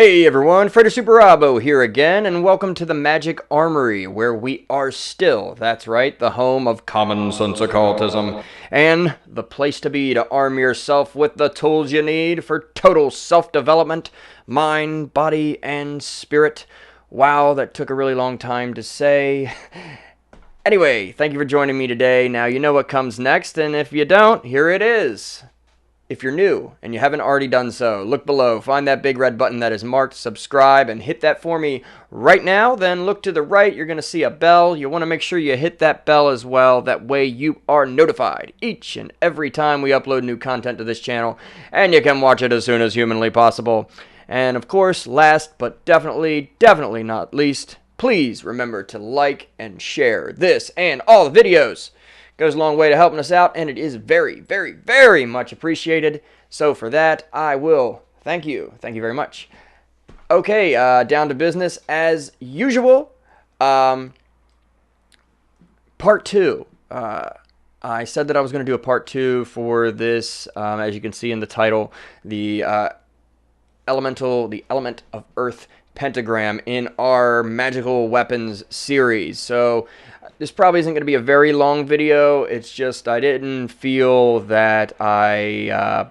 Hey everyone, FRATER Superabo here again, and welcome to the Magic Armory, where we are still, that's right, the home of common sense occultism, and the place to be to arm yourself with the tools you need for total self-development, mind, body, and spirit. Wow, that took a really long time to say. Anyway, thank you for joining me today. Now you know what comes next, and if you don't, here it is. If you're new and you haven't already done so, look below, find that big red button that is marked subscribe, and hit that for me right now. Then look to the right, you're going to see a bell. You want to make sure you hit that bell as well. That way you are notified each and every time we upload new content to this channel, and you can watch it as soon as humanly possible. And of course, last but definitely not least, please remember to like and share this and all the videos. Goes a long way to helping us out, and it is very much appreciated. So for that, I will thank you very much. Okay, down to business as usual. Part 2. I said that I was going to do a part 2 for this, as you can see in the title, the element of Earth Pentagram in our magical weapons series. So this probably isn't going to be a very long video. It's just I didn't feel that I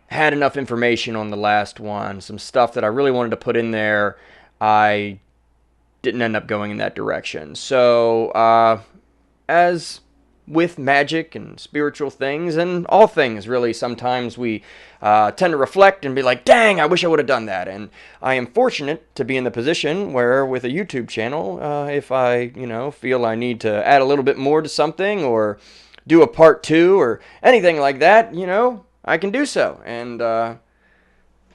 had enough information on the last one. Some stuff that I really wanted to put in there, I didn't end up going in that direction. So as with magic and spiritual things and all things really, sometimes we tend to reflect and be like, dang, I wish I would have done that. And I am fortunate to be in the position where with a YouTube channel, if I feel I need to add a little bit more to something or do a part 2 or anything like that, I can do so. And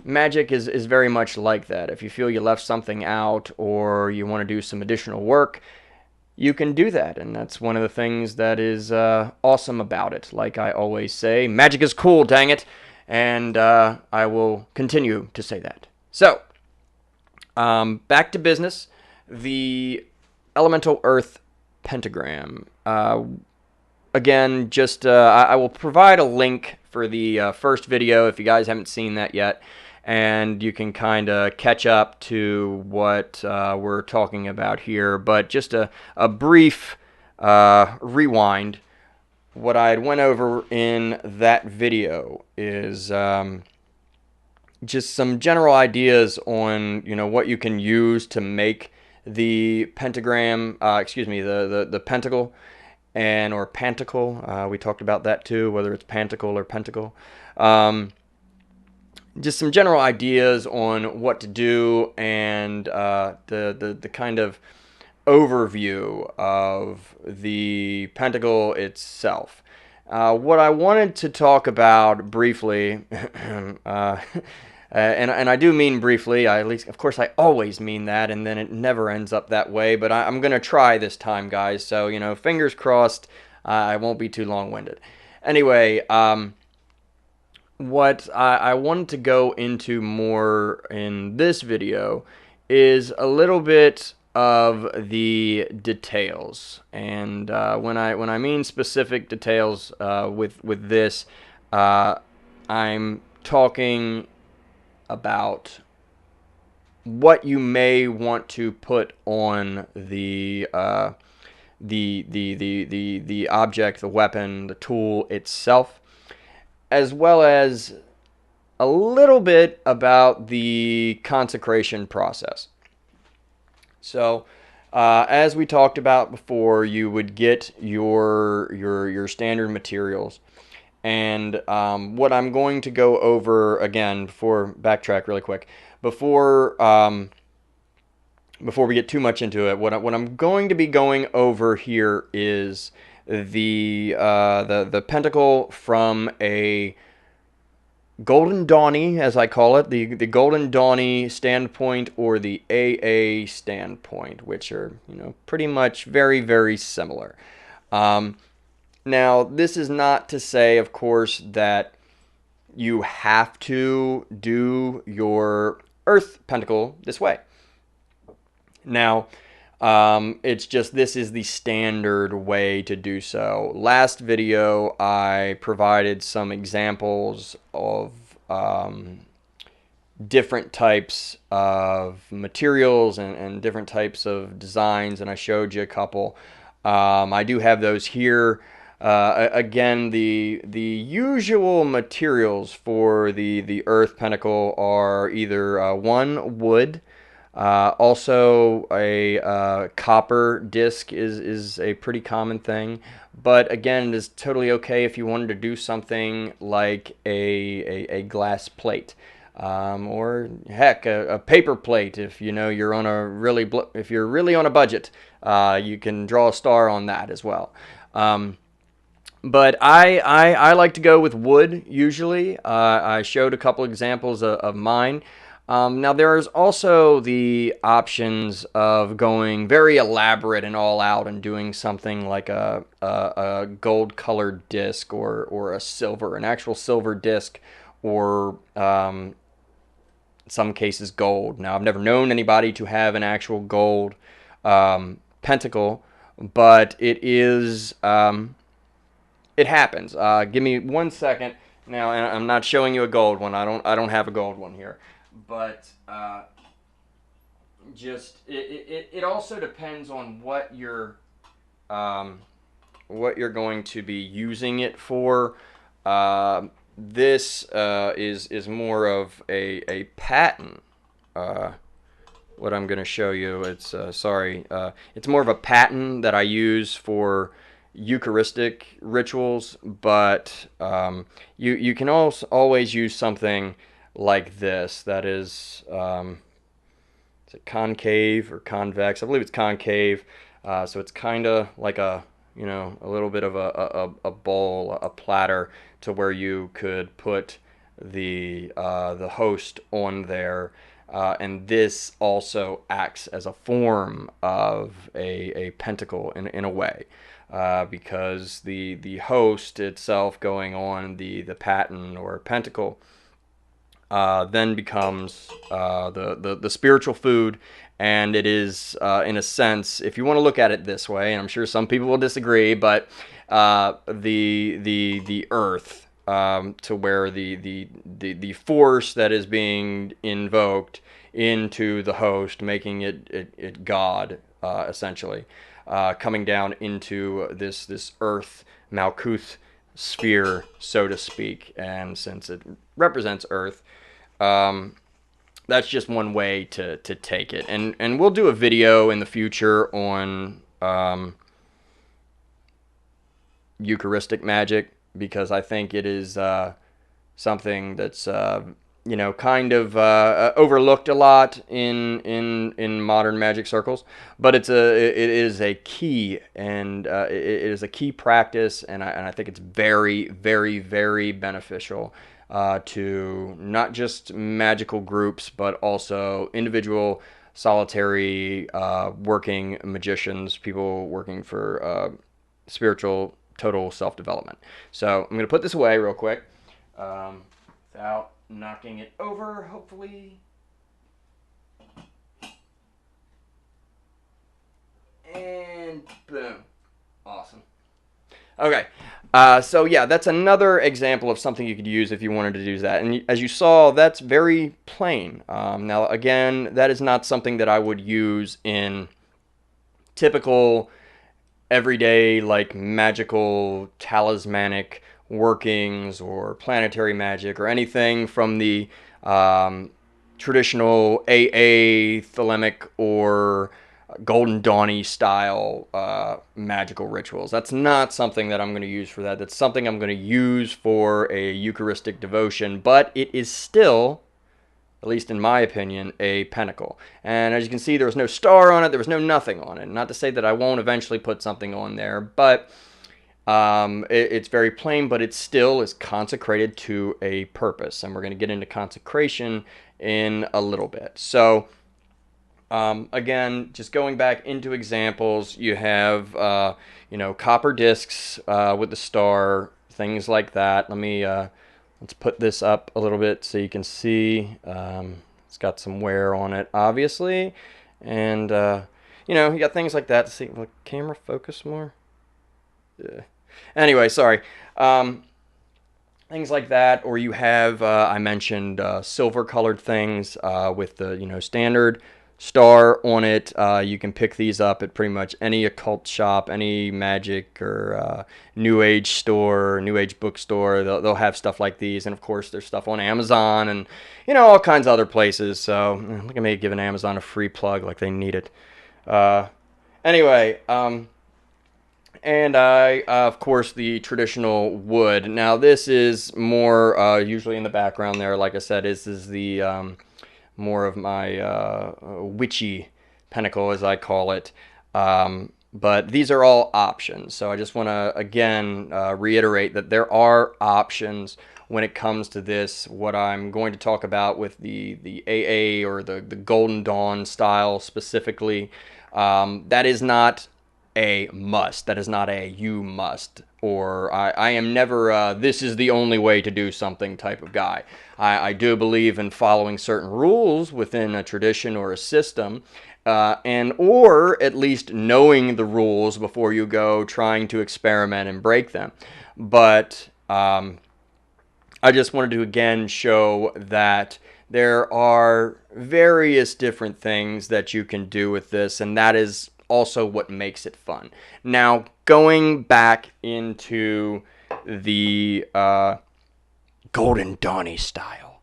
magic is very much like that. If you feel you left something out or you want to do some additional work, you can do that, and that's one of the things that is awesome about it. Like I always say, magic is cool, dang it, and I will continue to say that. So, back to business. The Elemental Earth Pentagram. Again, just I will provide a link for the first video if you guys haven't seen that yet, and you can kind of catch up to what we're talking about here. But just a brief rewind. What I had went over in that video is just some general ideas on what you can use to make the pentagram, the pentacle or Pantacle. We talked about that too, whether it's Pantacle or Pentacle. Just some general ideas on what to do and the kind of overview of the Pentacle itself. What I wanted to talk about briefly, and I do mean briefly, at least, of course, I always mean that, and then it never ends up that way, but I'm going to try this time, guys, so, fingers crossed, I won't be too long-winded. Anyway, what I wanted to go into more in this video is a little bit of the details, and when I mean specific details with this, I'm talking about what you may want to put on the object, the weapon, the tool itself, as well as a little bit about the consecration process. So, as we talked about before, you would get your standard materials, and what I'm going to go over again, backtrack really quick, before we get too much into it, what I'm going to be going over here is the Pentacle from a Golden Dawny, as I call it, the Golden Dawny standpoint or the AA standpoint, which are pretty much very similar. Now, this is not to say, of course, that you have to do your Earth Pentacle this way. Now, it's just this is the standard way to do so. Last video I provided some examples of different types of materials and different types of designs, and I showed you a couple. I do have those here. Again, the usual materials for the Earth Pentacle are either one, wood. Also, a copper disc is a pretty common thing. But again, it is totally okay if you wanted to do something like a glass plate. Or heck, a paper plate. If you know you're on a if you're really on a budget, you can draw a star on that as well. But I like to go with wood usually. I showed a couple examples of mine. Now there's also the options of going very elaborate and all out and doing something like a gold colored disc or an actual silver disc, or some cases gold. Now I've never known anybody to have an actual gold pentacle, but it happens. Give me 1 second now, and I'm not showing you a gold one. I don't have a gold one here, but it also depends on what you're going to be using it for. This is more of a pattern. What I'm going to show you, it's it's more of a pattern that I use for Eucharistic rituals, but you can also always use something like this that is is it concave or convex? I believe it's concave. So it's kind of like a little bit of a bowl, a platter, to where you could put the host on there. And this also acts as a form of a pentacle in a way, because the host itself going on the paten or pentacle then becomes the spiritual food. And it is, in a sense, if you want to look at it this way, and I'm sure some people will disagree, but the earth, to where the force that is being invoked into the host, making it God, essentially, coming down into this earth Malkuth sphere, so to speak. And since it represents earth, that's just one way to take it. And we'll do a video in the future on Eucharistic magic, because I think it is something that's kind of overlooked a lot in modern magic circles. But it is a key, and it is a key practice, and I think it's very, very, very beneficial to not just magical groups, but also individual, solitary, working magicians, people working for spiritual, total self-development. So I'm going to put this away real quick without knocking it over, hopefully. And boom. Awesome. Okay, so yeah, that's another example of something you could use if you wanted to do that. And as you saw, that's very plain. Now, again, that is not something that I would use in typical, everyday, like magical, talismanic workings or planetary magic or anything from the traditional AA, thelemic, or Golden Dawny style magical rituals. That's not something that I'm going to use for that. That's something I'm going to use for a Eucharistic devotion, but it is still, at least in my opinion, a pentacle. And as you can see, there was no star on it. There was no nothing on it. Not to say that I won't eventually put something on there, but it's very plain, but it still is consecrated to a purpose. And we're going to get into consecration in a little bit. So again, just going back into examples, you have, copper discs with the star, things like that. Let's put this up a little bit so you can see. It's got some wear on it, obviously. And, you got things like that. See, will the camera focus more? Yeah. Anyway, sorry. things like that. Or you have, I mentioned silver colored things with the, standard star on it. You can pick these up at pretty much any occult shop, any magic or new age store, new age bookstore. They'll have stuff like these. And of course there's stuff on Amazon and all kinds of other places. So look at me giving Amazon a free plug like they need it. Anyway, and of course, the traditional wood. Now, this is more usually in the background there. Like I said, this is the more of my witchy pentacle, as I call it. But these are all options. So I just want to, again, reiterate that there are options when it comes to this. What I'm going to talk about with the AA or the Golden Dawn style specifically, that is not a must. That is not a you must, or I am never this is the only way to do something type of guy. I do believe in following certain rules within a tradition or a system, and or at least knowing the rules before you go trying to experiment and break them. But I just wanted to again show that there are various different things that you can do with this, and that is also what makes it fun. Now, going back into the Golden Dawny style,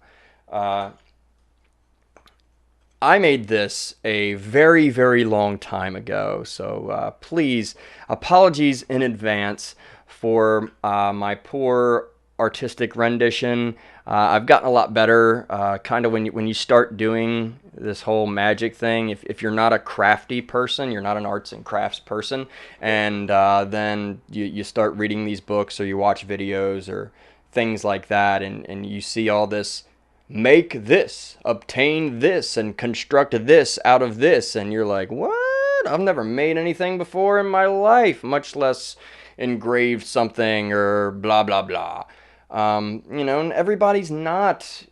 I made this a very, very long time ago, so please, apologies in advance for my poor artistic rendition. I've gotten a lot better. Kind of when you start doing this whole magic thing, if you're not a crafty person, you're not an arts and crafts person, and then you start reading these books or you watch videos or things like that, and you see all this, make this, obtain this, and construct this out of this, and you're like, what? I've never made anything before in my life, much less engraved something or blah blah blah. And everybody's not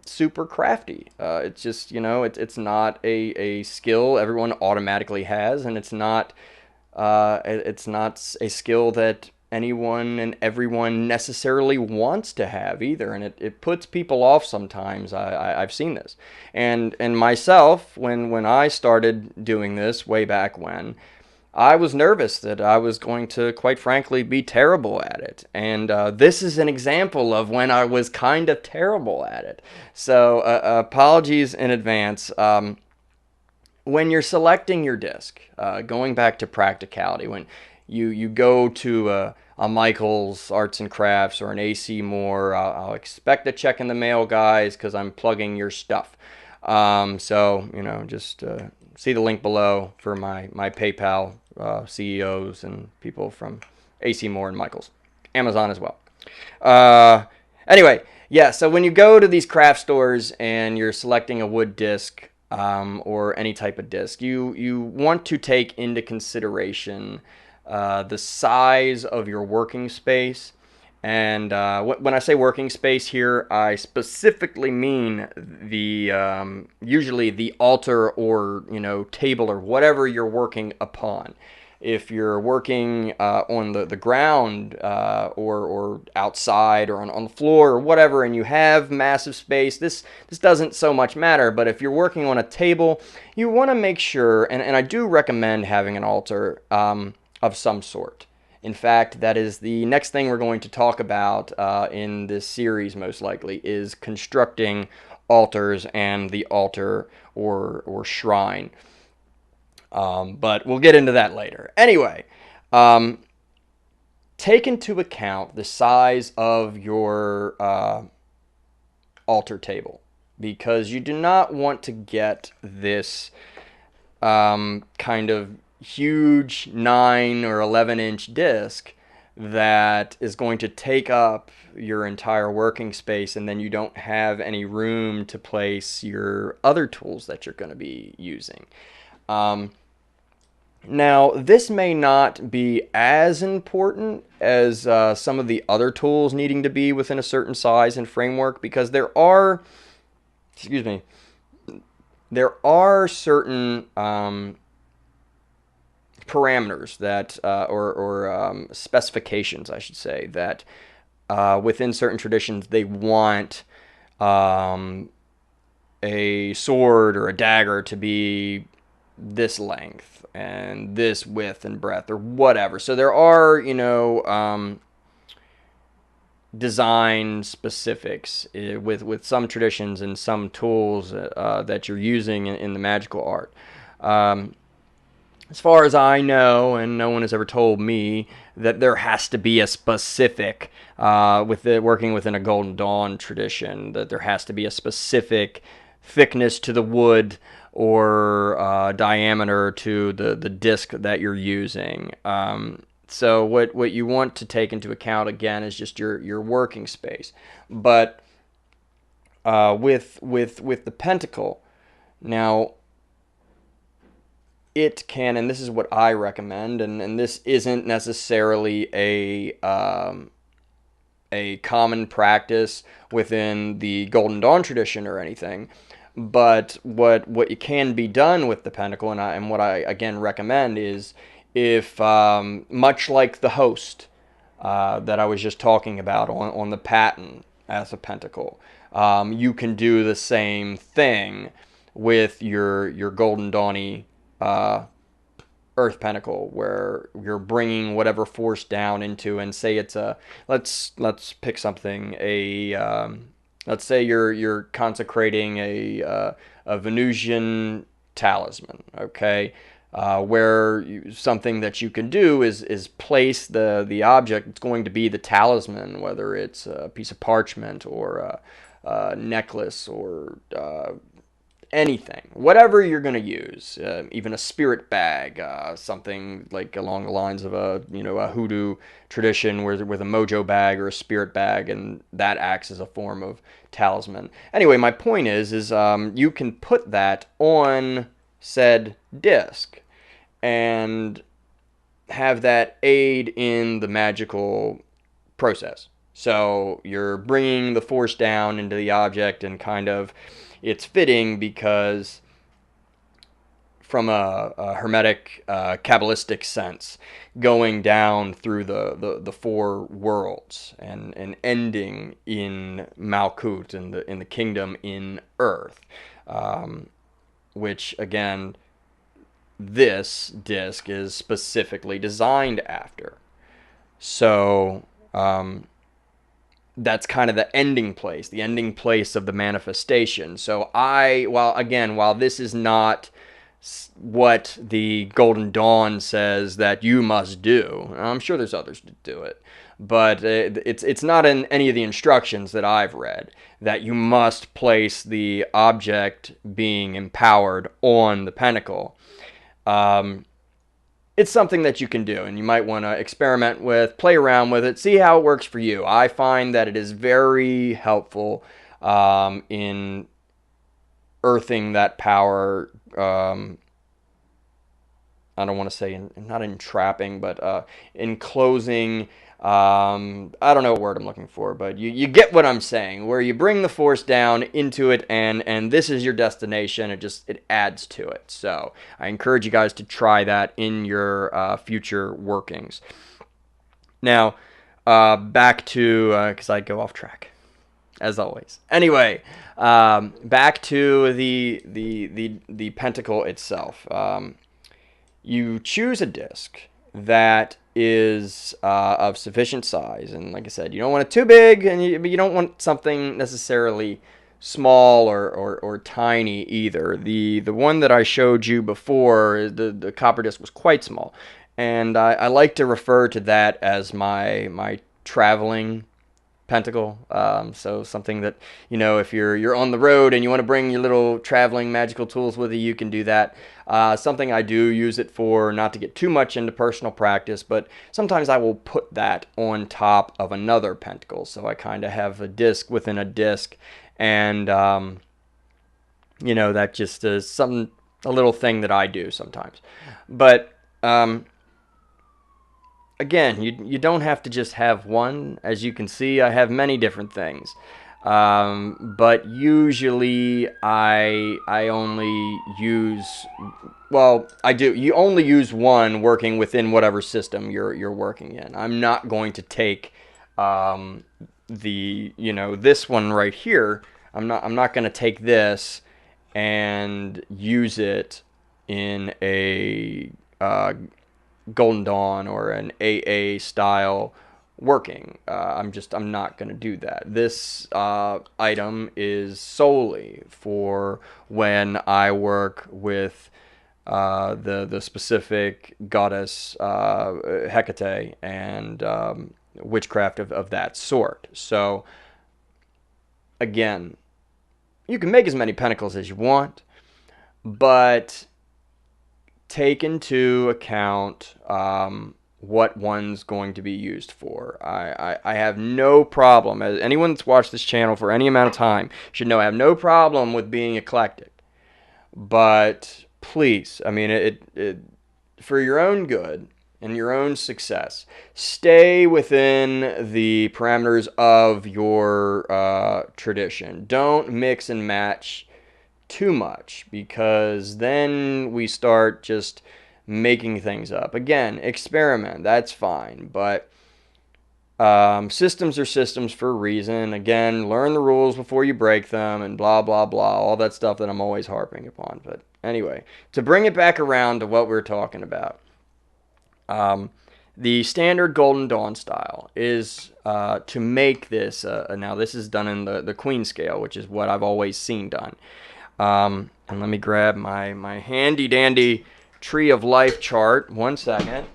super crafty. It's just, it's not a skill everyone automatically has, and it's not a skill that anyone and everyone necessarily wants to have either, and it puts people off sometimes. I've seen this, and myself, when I started doing this way back when, I was nervous that I was going to, quite frankly, be terrible at it. And this is an example of when I was kind of terrible at it. So apologies in advance. When you're selecting your disc, going back to practicality, when you go to a Michael's Arts and Crafts or an AC Moore, I'll expect a check in the mail, guys, because I'm plugging your stuff. So, just see the link below for my PayPal CEOs and people from AC Moore and Michael's. Amazon as well. Anyway, yeah, so when you go to these craft stores and you're selecting a wood disc or any type of disc, you want to take into consideration the size of your working space. And when I say working space here, I specifically mean the usually the altar or table or whatever you're working upon. If you're working on the ground or outside or on the floor or whatever, and you have massive space, this doesn't so much matter. But if you're working on a table, you want to make sure, and I do recommend having an altar of some sort. In fact, that is the next thing we're going to talk about in this series, most likely, is constructing altars and the altar or shrine. But we'll get into that later. Anyway, take into account the size of your altar table, because you do not want to get this kind of huge 9 or 11-inch disc that is going to take up your entire working space, and then you don't have any room to place your other tools that you're going to be using. Now, this may not be as important as some of the other tools needing to be within a certain size and framework, because there are certain parameters that or specifications, I should say, that within certain traditions, they want a sword or a dagger to be this length and this width and breadth or whatever. So there are, design specifics with some traditions and some tools that you're using in the magical art. As far as I know, and no one has ever told me, that there has to be a specific, working within a Golden Dawn tradition, that there has to be a specific thickness to the wood or diameter to the disc that you're using. So what you want to take into account, again, is just your working space. But with the Pentacle, now, it can, and this is what I recommend, and this isn't necessarily a common practice within the Golden Dawn tradition or anything, but what can be done with the Pentacle, and what I again recommend is, if much like the host that I was just talking about on the paten as a Pentacle, you can do the same thing with your Golden Dawny Earth Pentacle, where you're bringing whatever force down into, and say it's let's pick something, let's say you're consecrating a Venusian talisman, okay, where something that you can do is place the object. It's going to be the talisman, whether it's a piece of parchment or a necklace or anything, whatever you're going to use, even a spirit bag, something like along the lines of a hoodoo tradition with a mojo bag or a spirit bag, and that acts as a form of talisman. Anyway, my point is you can put that on said disc and have that aid in the magical process. So you're bringing the force down into the object, and kind of, it's fitting because from a Hermetic, Kabbalistic sense, going down through the four worlds and ending in Malkut, in the kingdom in Earth, which again, this disc is specifically designed after. So that's kind of the ending place of the manifestation. So while this is not what the Golden Dawn says that you must do, I'm sure there's others to do it, but it's not in any of the instructions that I've read that you must place the object being empowered on the Pentacle. It's something that you can do, and you might want to experiment with, play around with it, see how it works for you. I find that it is very helpful in earthing that power. I don't want to say not entrapping, but enclosing. I don't know what word I'm looking for, but you get what I'm saying, where you bring the force down into it, and this is your destination. It adds to it. So I encourage you guys to try that in your future workings. Now, back to, because I go off track, as always. Anyway, back to the Pentacle itself. You choose a disc that is of sufficient size, and like I said, you don't want it too big, but you don't want something necessarily small or tiny either. The one that I showed you before, the copper disc, was quite small, and I like to refer to that as my traveling Pentacle. So something that, if you're on the road and you want to bring your little traveling magical tools with you, you can do that. Something I do use it for, not to get too much into personal practice, but sometimes I will put that on top of another Pentacle. So I kind of have a disc within a disc, and that just is a little thing that I do sometimes. But again, you don't have to just have one. As you can see, I have many different things. But usually I only use, I do. You only use one working within whatever system you're working in. I'm not going to take This one right here, I'm not going to take this and use it in a Golden Dawn or an AA style working. I'm not going to do that. This item is solely for when I work with the specific goddess Hecate and witchcraft of that sort. So again, you can make as many pentacles as you want, but take into account what one's going to be used for. I have no problem, as anyone that's watched this channel for any amount of time should know, I have no problem with being eclectic. But please, I mean, it for your own good and your own success, stay within the parameters of your tradition. Don't mix and match too much, because then we start just making things up. Again, experiment, that's fine, but systems are systems for a reason. Again, learn the rules before you break them, and blah blah blah, all that stuff that I'm always harping upon. But anyway, to bring it back around to what we're talking about, the standard Golden Dawn style is to make this, now this is done in the Queen scale, which is what I've always seen done. And let me grab my handy dandy Tree of Life chart. 1 second.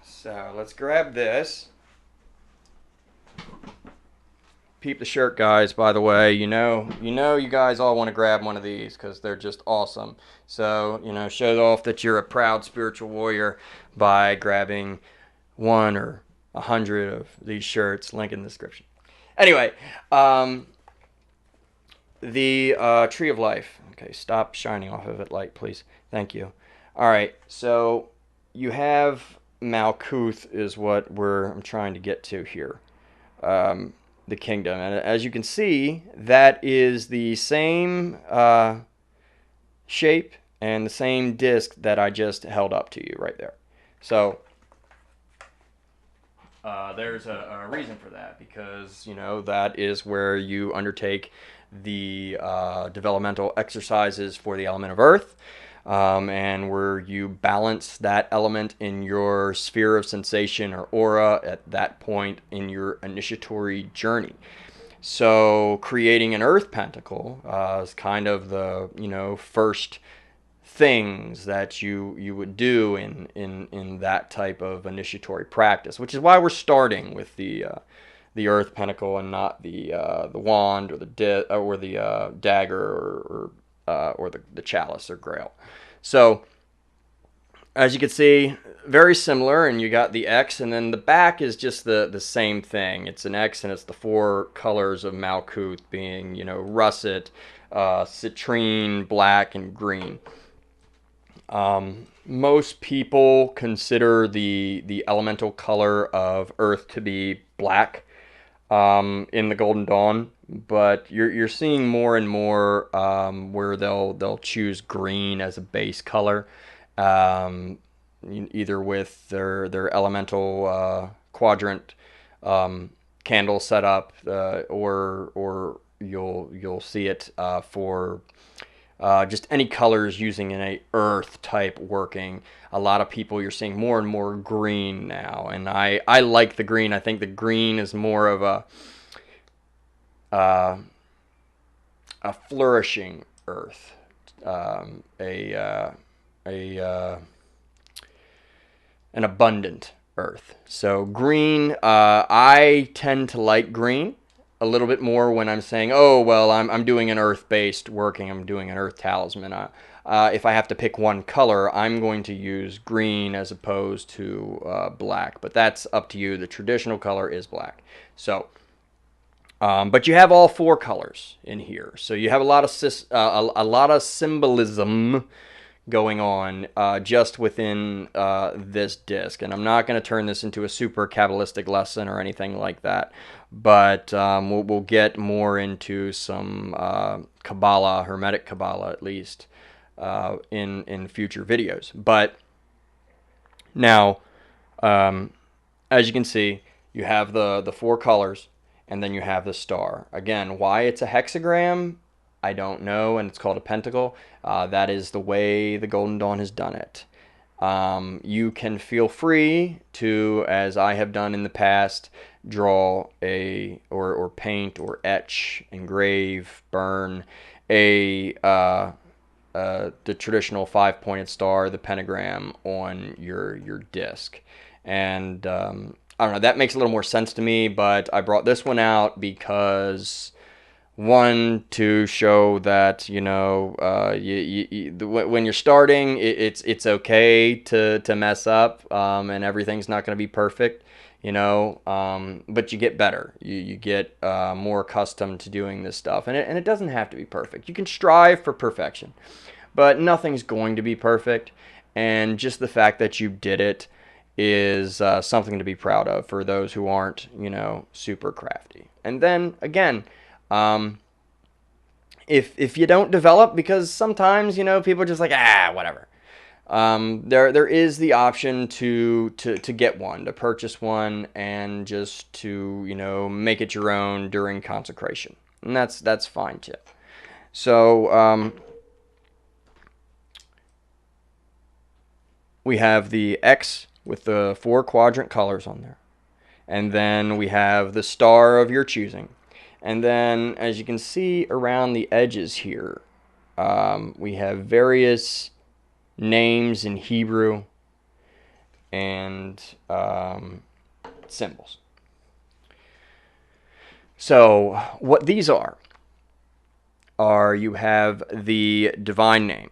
So let's grab this. Peep the shirt, guys, by the way. You guys all want to grab one of these because they're just awesome. So, show off that you're a proud spiritual warrior by grabbing 1 or 100 of these shirts. Link in the description. Anyway, the Tree of Life. Okay, stop shining off of it, light, please. Thank you. All right, so you have Malkuth is what I'm trying to get to here. The kingdom, and as you can see, that is the same shape and the same disc that I just held up to you right there. So there's a reason for that, because that is where you undertake the developmental exercises for the element of earth, and where you balance that element in your sphere of sensation or aura at that point in your initiatory journey. So creating an earth pentacle is kind of the first things that you would do in that type of initiatory practice, which is why we're starting with the earth pentacle and not the wand or the dagger or the chalice or grail. So as you can see, very similar, and you got the X, and then the back is just the same thing. It's an X, and it's the 4 colors of Malkuth being russet, citrine, black, and green. Most people consider the elemental color of earth to be black in the Golden Dawn, but you're seeing more and more where they'll choose green as a base color, either with their elemental quadrant candle setup, or you'll see it for just any colors using an earth type working. A lot of people, you're seeing more and more green now, and I like the green. I think the green is more of a flourishing earth, an abundant earth. So green, I tend to like green a little bit more when I'm saying, oh, well, I'm doing an earth-based working, I'm doing an earth talisman. If I have to pick one color, I'm going to use green as opposed to black, but that's up to you. The traditional color is black. So, but you have all 4 colors in here, so you have a lot of symbolism going on just within this disc. And I'm not going to turn this into a super Kabbalistic lesson or anything like that, but we'll get more into some Kabbalah, Hermetic Kabbalah at least, in future videos. But now, as you can see, you have the four colors, and then you have the star. Again, why it's a hexagram, I don't know, and it's called a pentacle. That is the way the Golden Dawn has done it. You can feel free to, as I have done in the past, draw or paint or etch, engrave, burn the traditional five-pointed star, the pentagram, on your disc. And I don't know, that makes a little more sense to me, but I brought this one out because, one, to show that, you know, when you're starting, it's okay to mess up, and everything's not going to be perfect, you know, but you get better. You get more accustomed to doing this stuff, and it doesn't have to be perfect. You can strive for perfection, but nothing's going to be perfect, and just the fact that you did it is something to be proud of for those who aren't, you know, super crafty. And then, again, if you don't develop, because sometimes, you know, people are just like, whatever. There is the option to get one, to purchase one, and just to, you know, make it your own during consecration, and that's fine too. So we have the X with the 4 quadrant colors on there, and then we have the star of your choosing. And then, as you can see around the edges here, we have various names in Hebrew and symbols. So, what these are you have the divine name,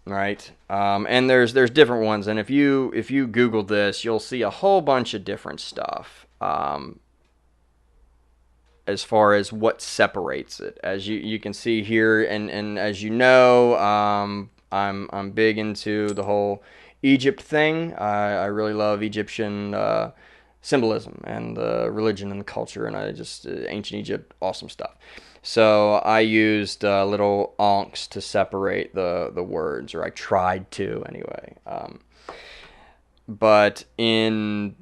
right? And there's different ones, and if you Google this, you'll see a whole bunch of different stuff. As far as what separates it, as you can see here, and as you know, I'm big into the whole Egypt thing. I really love Egyptian symbolism and the religion and the culture, and ancient Egypt, awesome stuff. So I used little ANKHs to separate the words, or I tried to anyway. But in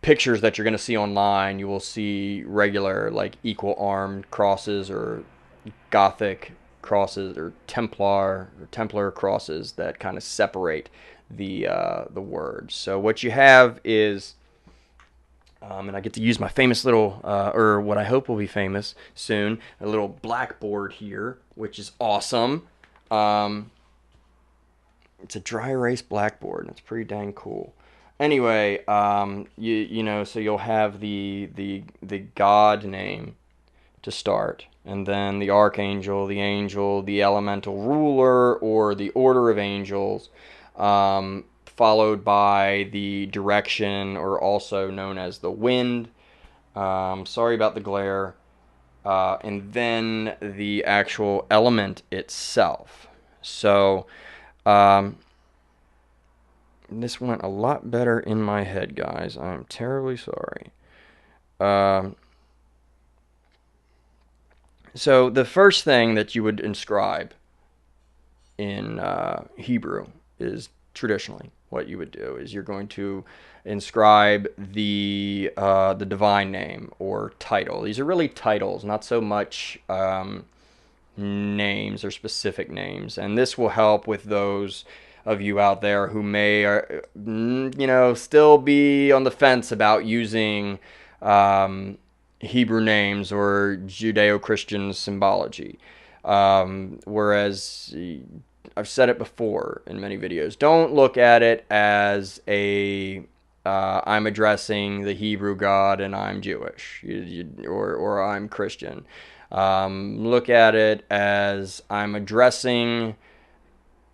pictures that you're going to see online, you will see regular, like, equal armed crosses, or Gothic crosses, or Templar crosses that kind of separate the words. So what you have is, and I get to use my famous little, or what I hope will be famous soon, a little blackboard here, which is awesome. It's a dry erase blackboard, and it's pretty dang cool. Anyway, you know, so you'll have the God name to start, and then the Archangel, the Angel, the Elemental Ruler, or the Order of Angels, followed by the direction, or also known as the wind. Sorry about the glare. And then the actual element itself. So, this went a lot better in my head, guys. I'm terribly sorry. So the first thing that you would inscribe in Hebrew is, traditionally, what you would do is you're going to inscribe the divine name or title. These are really titles, not so much names or specific names. And this will help with those of you out there who may, you know, still be on the fence about using Hebrew names or Judeo-Christian symbology. Whereas, I've said it before in many videos, don't look at it as I'm addressing the Hebrew God and I'm Jewish, or I'm Christian. Look at it as I'm addressing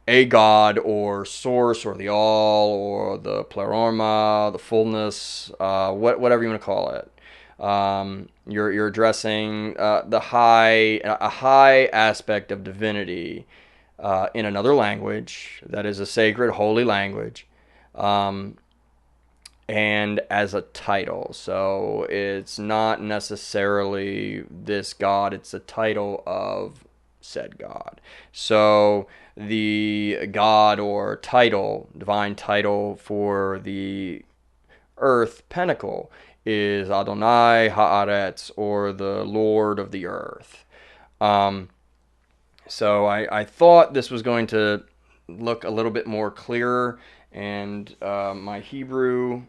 a God, or source, or the all, or the pleroma, the fullness, whatever you want to call it. You're addressing a high aspect of divinity in another language that is a sacred, holy language, and as a title. So it's not necessarily this god, it's a title of said god. So the god or title, divine title for the earth Pentacle is Adonai Haaretz, or the Lord of the earth. So I thought this was going to look a little bit more clearer, and my Hebrew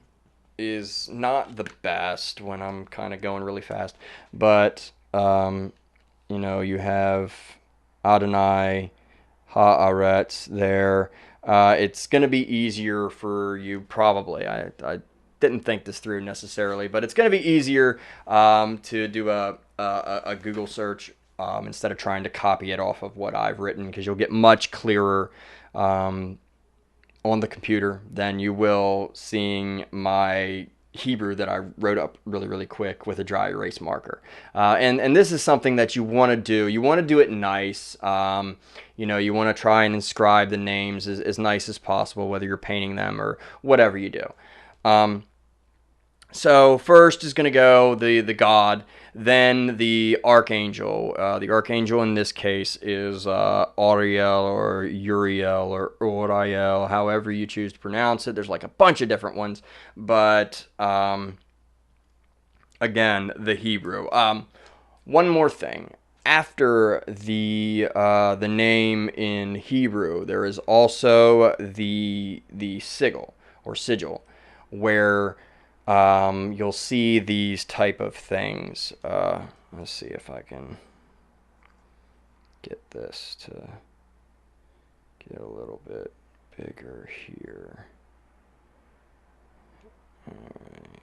is not the best when I'm kind of going really fast, but you have Adonai Haaretz there. It's going to be easier for you probably. I didn't think this through necessarily, but it's going to be easier to do a Google search instead of trying to copy it off of what I've written, because you'll get much clearer on the computer than you will seeing my Hebrew that I wrote up really, really quick with a dry erase marker. And this is something that you want to do. You want to do it nice. You want to try and inscribe the names as nice as possible, whether you're painting them or whatever you do. So first is going to go the god, then the archangel. The archangel in this case is Ariel or Uriel or Uriel, however you choose to pronounce it. There's like a bunch of different ones, but again, the Hebrew. One more thing. After the name in Hebrew, there is also the sigil or sigil, where you'll see these type of things. Let's see if I can get this to get a little bit bigger here. All right.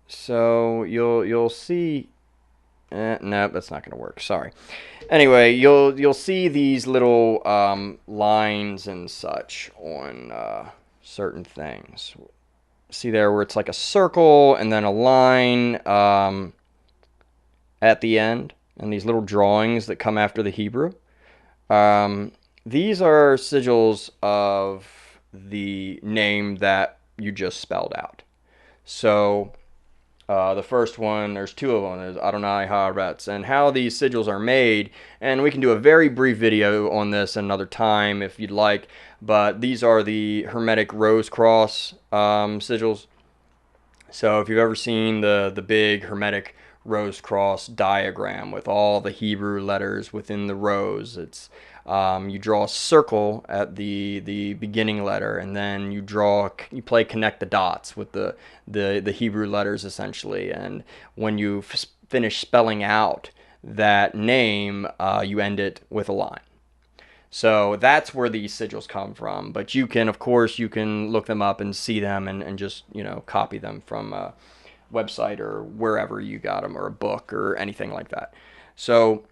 So you'll see. No, that's not going to work. Sorry. Anyway, you'll see these little lines and such on certain things. See there where it's like a circle and then a line at the end, and these little drawings that come after the Hebrew. These are sigils of the name that you just spelled out. So the first one, there's two of them, is Adonai Haaretz, and how these sigils are made, and we can do a very brief video on this another time if you'd like, but these are the Hermetic rose cross sigils. So if you've ever seen the big Hermetic rose cross diagram with all the Hebrew letters within the rose, it's you draw a circle at the beginning letter, and then you play connect the dots with the Hebrew letters essentially, and when you finish spelling out that name, you end it with a line. So that's where these sigils come from, but you can, of course, you can look them up and see them and just, copy them from a website or wherever you got them, or a book or anything like that. So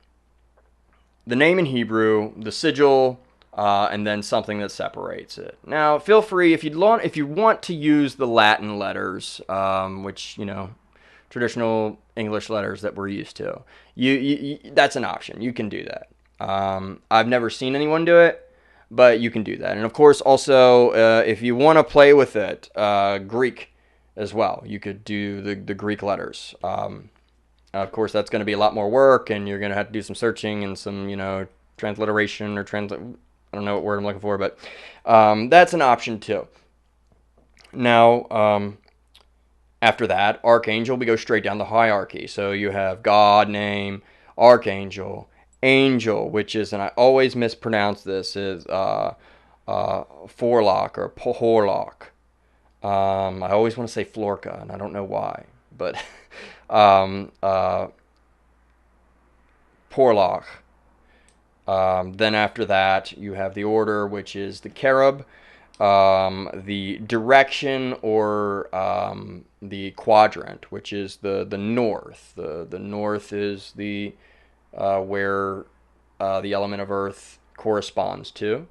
the name in Hebrew, the sigil, and then something that separates it. Now, feel free, if you want to use the Latin letters, which, traditional English letters that we're used to, that's an option. You can do that. I've never seen anyone do it, but you can do that. And of course, also, if you want to play with it, Greek as well, you could do the Greek letters. Of course, that's going to be a lot more work, and you're going to have to do some searching and some, transliteration or I don't know what word I'm looking for, but that's an option too. Now, after that, Archangel, we go straight down the hierarchy. So you have God name, Archangel, Angel, which is, and I always mispronounce this, is Forlock or Pohorlock. I always want to say Florka, and I don't know why, but Porlock. Then after that, you have the order, which is the cherub, the direction, or the quadrant, which is the north. The north is the where the element of earth corresponds to.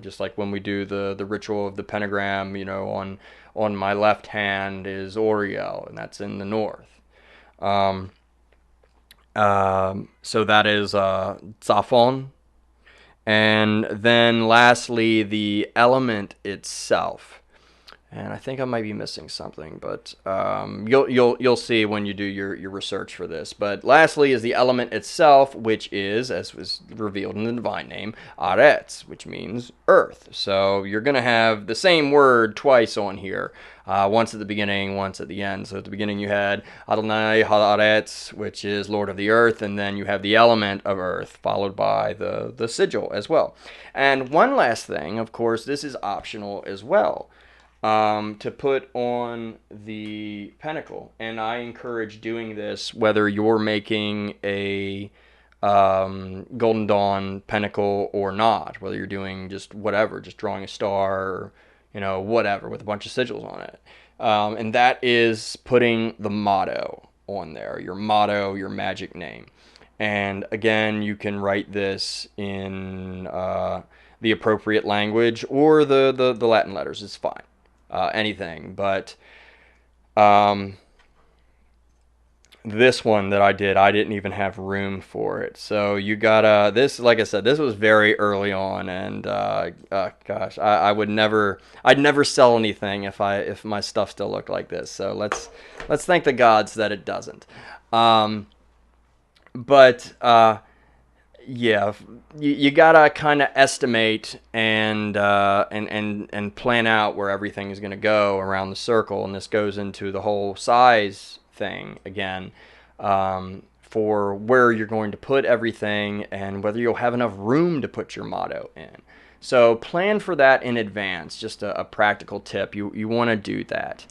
Just like when we do the ritual of the pentagram, on my left hand is Oriel, and that's in the north. So that is Zaphon. And then lastly, the element itself. And I think I might be missing something, but you'll see when you do your research for this. But lastly is the element itself, which is, as was revealed in the divine name, Aretz, which means earth. So you're going to have the same word twice on here, once at the beginning, once at the end. So at the beginning you had Adonai Haaretz, which is Lord of the earth, and then you have the element of earth, followed by the sigil as well. And one last thing, of course, this is optional as well, to put on the Pentacle. And I encourage doing this whether you're making a Golden Dawn Pentacle or not, whether you're doing just whatever, just drawing a star, or, whatever, with a bunch of sigils on it. And that is putting the motto on there, your motto, your magic name. And again, you can write this in the appropriate language, or the Latin letters is fine. Anything, but this one that I didn't even have room for it. So you gotta, this, like I said, this was very early on, and gosh, I'd never sell anything if my stuff still looked like this. So let's thank the gods that it doesn't. Yeah, you gotta kind of estimate and plan out where everything is gonna go around the circle, and this goes into the whole size thing again, for where you're going to put everything and whether you'll have enough room to put your motto in. So plan for that in advance. Just a practical tip. You want to do that.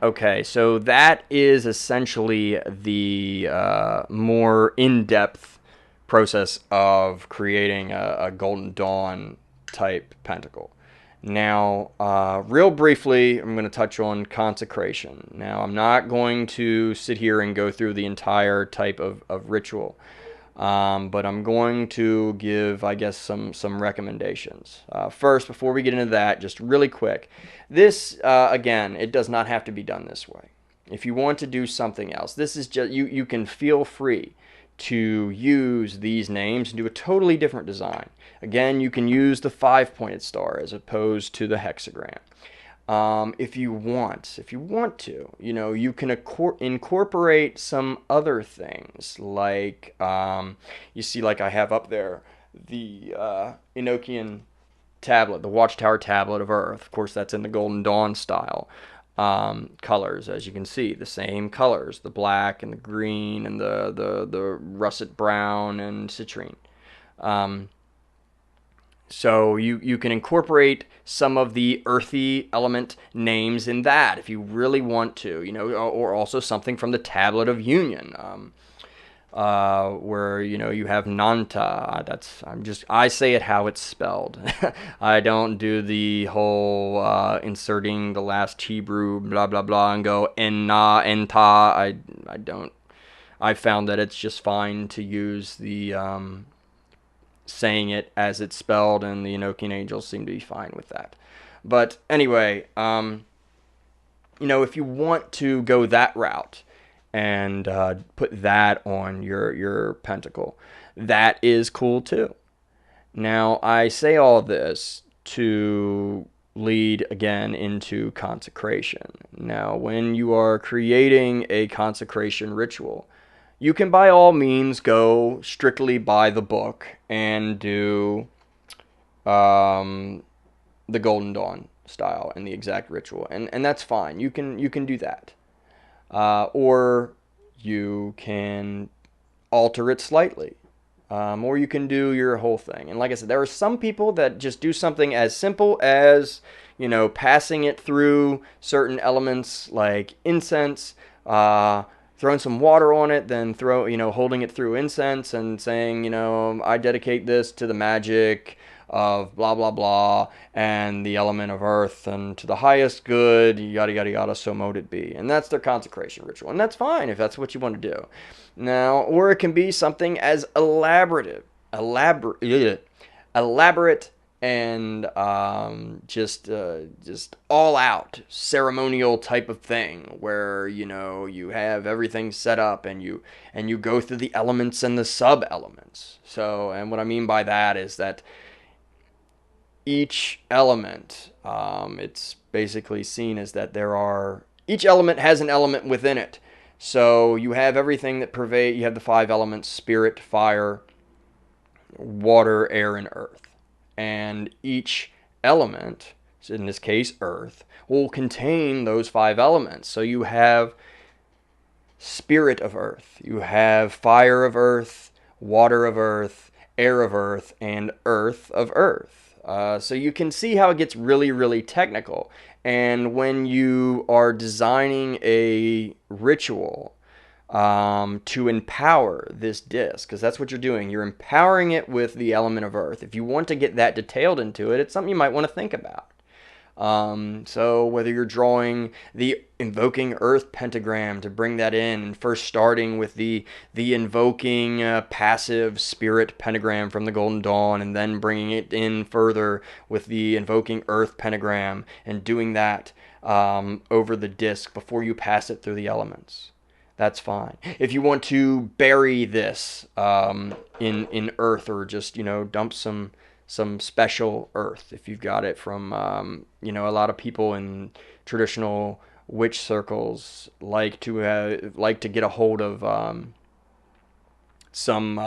Okay, so that is essentially the more in-depth process of creating a Golden Dawn type pentacle. Now, real briefly, I'm going to touch on consecration. Now, I'm not going to sit here and go through the entire type of ritual, but I'm going to give, I guess, some recommendations. First, before we get into that, just really quick, this, again, it does not have to be done this way. If you want to do something else, this is just, you can feel free to use these names and do a totally different design. Again, you can use the 5-pointed star as opposed to the hexagram. If you want to, you can incorporate some other things, like, you see, like I have up there, the Enochian tablet, the Watchtower tablet of Earth. Of course, that's in the Golden Dawn style. Colors, as you can see, the same colors, the black and the green and the russet brown and citrine. So you can incorporate some of the earthy element names in that if you really want to, or also something from the Tablet of Union, where you have Nanta. I say it how it's spelled. I don't do the whole inserting the last Hebrew blah blah blah and go enna enta. I don't. I found that it's just fine to use the saying it as it's spelled, and the Enochian angels seem to be fine with that. But anyway, if you want to go that route and put that on your pentacle, that is cool too. Now, I say all this to lead again into consecration. Now, when you are creating a consecration ritual, you can by all means go strictly by the book and do the Golden Dawn style and the exact ritual, and that's fine. You can do that, or you can alter it slightly, or you can do your whole thing. And like I said, there are some people that just do something as simple as passing it through certain elements like incense, throwing some water on it, then holding it through incense and saying, I dedicate this to the magic of blah, blah, blah, and the element of earth, and to the highest good, yada, yada, yada, so mote it be. And that's their consecration ritual. And that's fine if that's what you want to do. Now, or it can be something as elaborate and just all out ceremonial type of thing where you have everything set up and you go through the elements and the sub elements. So, and what I mean by that is that each element, it's basically seen as that each element has an element within it. So you have everything that you have the 5 elements: spirit, fire, water, air, and earth. And each element, in this case earth, will contain those 5 elements. So you have spirit of earth, you have fire of earth, water of earth, air of earth, and earth of earth. So you can see how it gets really, really technical. And when you are designing a ritual to empower this disc, because that's what you're doing, you're empowering it with the element of earth. If you want to get that detailed into it, it's something you might want to think about. So whether you're drawing the invoking earth pentagram to bring that in, and first starting with the invoking passive spirit pentagram from the Golden Dawn, and then bringing it in further with the invoking earth pentagram, and doing that over the disc before you pass it through the elements, that's fine. If you want to bury this in earth, or just dump some special earth, if you've got it from a lot of people in traditional witch circles like to get a hold of some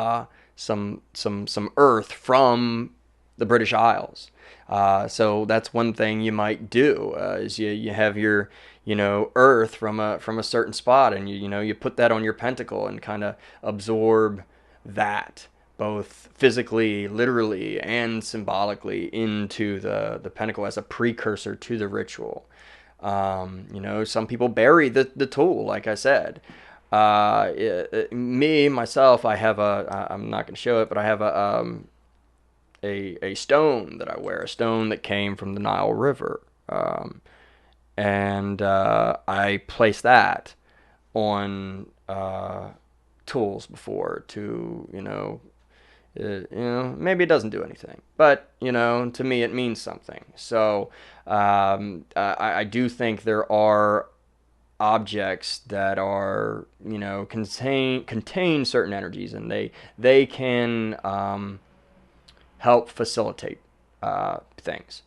earth from the British Isles. So that's one thing you might do, is you have your earth from a certain spot, and you put that on your pentacle and kind of absorb that, both physically, literally, and symbolically, into the pentacle as a precursor to the ritual. Some people bury the tool, like I said. Myself, I have I'm not going to show it, but I have a stone that I wear, a stone that came from the Nile River. And I placed that on tools before to, maybe it doesn't do anything, but to me it means something. So I do think there are objects that are contain certain energies, and they can help facilitate things.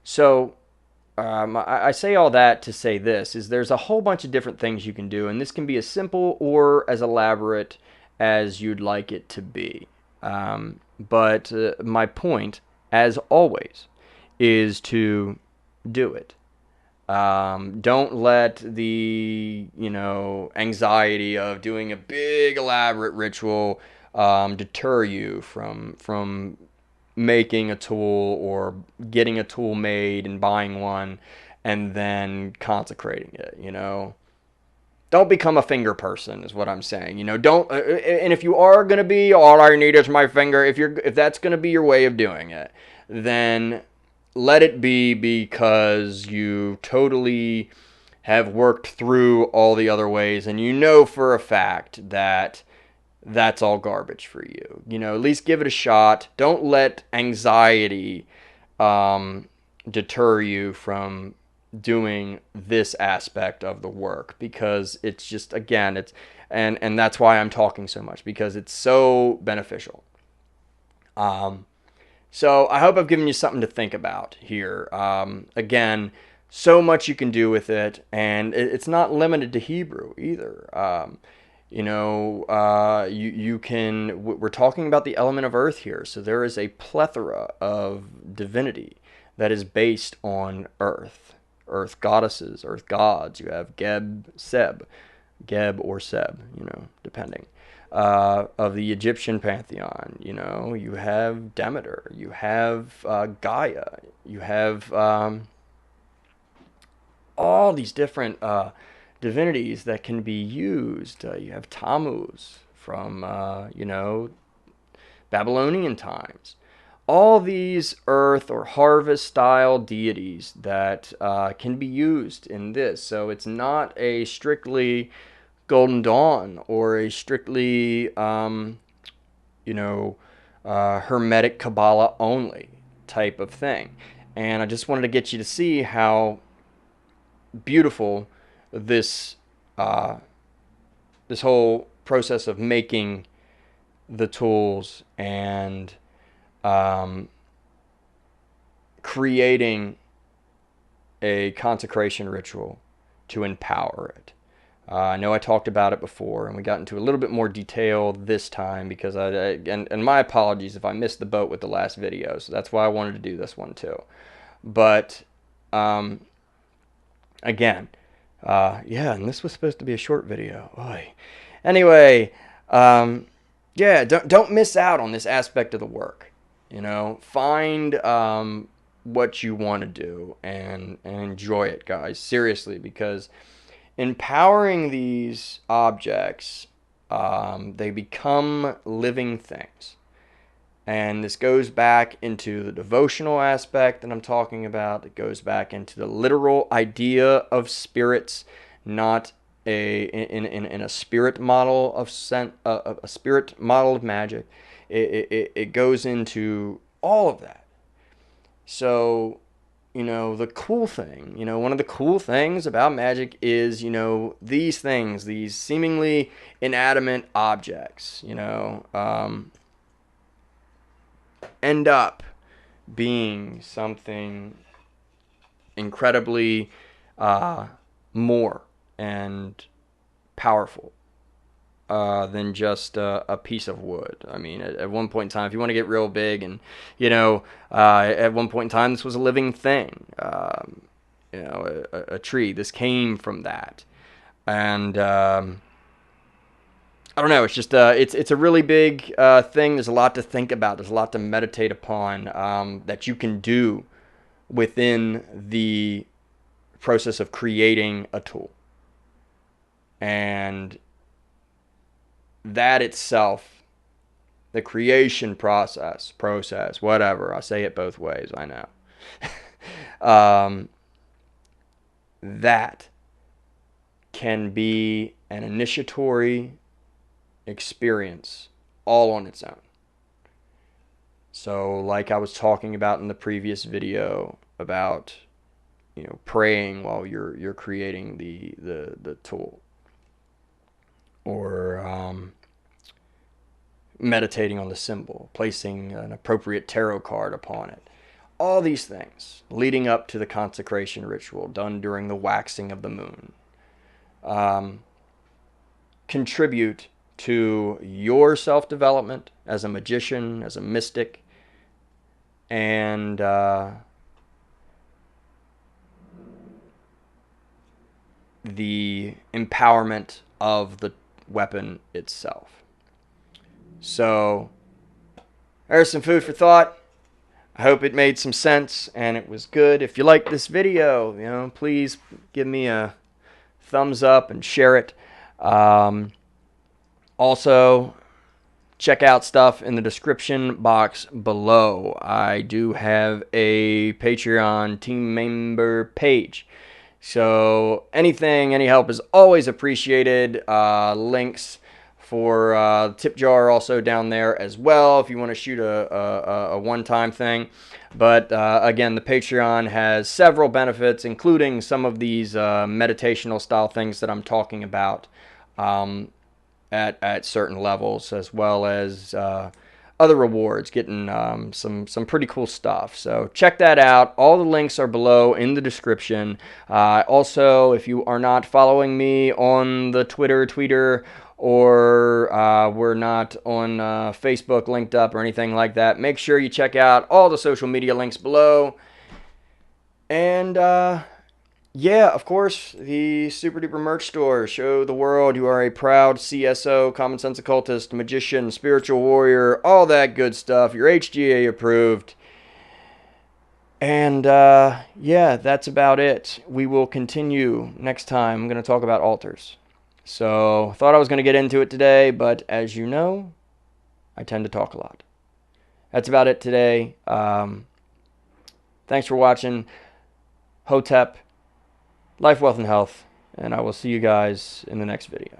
So I say all that to say this: is there's a whole bunch of different things you can do, and this can be as simple or as elaborate as you'd like it to be. But my point, as always, is to do it. Don't let the anxiety of doing a big elaborate ritual deter you from making a tool, or getting a tool made and buying one and then consecrating it. Don't become a finger person, is what I'm saying. Don't. And if you are gonna be, all I need is my finger. If that's gonna be your way of doing it, then let it be, because you totally have worked through all the other ways, and for a fact that that's all garbage for you. At least give it a shot. Don't let anxiety deter you from doing this aspect of the work, because it's just, again, and that's why I'm talking so much, because it's so beneficial. So I hope I've given you something to think about here. Again, so much you can do with it, and it's not limited to Hebrew either. You can. We're talking about the element of earth here, so there is a plethora of divinity that is based on earth. Earth goddesses, earth gods. You have Geb or Seb, depending. Of the Egyptian pantheon, you have Demeter, you have Gaia, you have all these different divinities that can be used. You have Tammuz from, Babylonian times. All these earth or harvest style deities that can be used in this. So it's not a strictly Golden Dawn or a strictly, Hermetic Kabbalah only type of thing. And I just wanted to get you to see how beautiful this this whole process of making the tools and creating a consecration ritual to empower it. I know I talked about it before, and we got into a little bit more detail this time because and my apologies if I missed the boat with the last video, so that's why I wanted to do this one too. But again, yeah, and this was supposed to be a short video. Oy. Anyway, yeah, don't miss out on this aspect of the work. You know, find what you want to do and enjoy it, guys. Seriously, because empowering these objects, they become living things. And this goes back into the devotional aspect that I'm talking about. It goes back into the literal idea of spirits, not in a spirit model of a spirit model of magic. It goes into all of that. So, you know, the cool thing, you know, one of the cool things about magic is, you know, these things, these seemingly inanimate objects, you know, end up being something incredibly more and powerful than just a piece of wood. I mean, at one point in time, if you want to get real big, and you know, at one point in time, this was a living thing. You know, a tree. This came from that, and I don't know. It's just it's a really big thing. There's a lot to think about. There's a lot to meditate upon that you can do within the process of creating a tool, and that itself, the creation process, whatever. I say it both ways, I know. That can be an initiatory experience all on its own. So like I was talking about in the previous video about, you know, praying while you're creating the tool, or meditating on the symbol, placing an appropriate tarot card upon it. All these things leading up to the consecration ritual done during the waxing of the moon contribute to your self-development as a magician, as a mystic, and the empowerment of the weapon itself. So there's some food for thought. I hope it made some sense and it was good. If you liked this video, you know, please give me a thumbs up and share it. Also, check out stuff in the description box below. I do have a Patreon team member page. So anything, any help is always appreciated. Links for tip jar also down there as well if you want to shoot a one-time thing. But again, the Patreon has several benefits, including some of these meditational style things that I'm talking about at certain levels, as well as other rewards, getting some pretty cool stuff. So check that out. All the links are below in the description. Also, if you are not following me on the Twitter, or we're not on Facebook linked up or anything like that, make sure you check out all the social media links below. And yeah, of course, the Super Duper merch store. Show the world you are a proud CSO, common sense occultist, magician, spiritual warrior, all that good stuff. You're HGA approved. And yeah, that's about it. We will continue next time. I'm going to talk about altars. So, thought I was going to get into it today, but as you know, I tend to talk a lot. That's about it today. Thanks for watching. HOTEP, life, wealth, and health, and I will see you guys in the next video.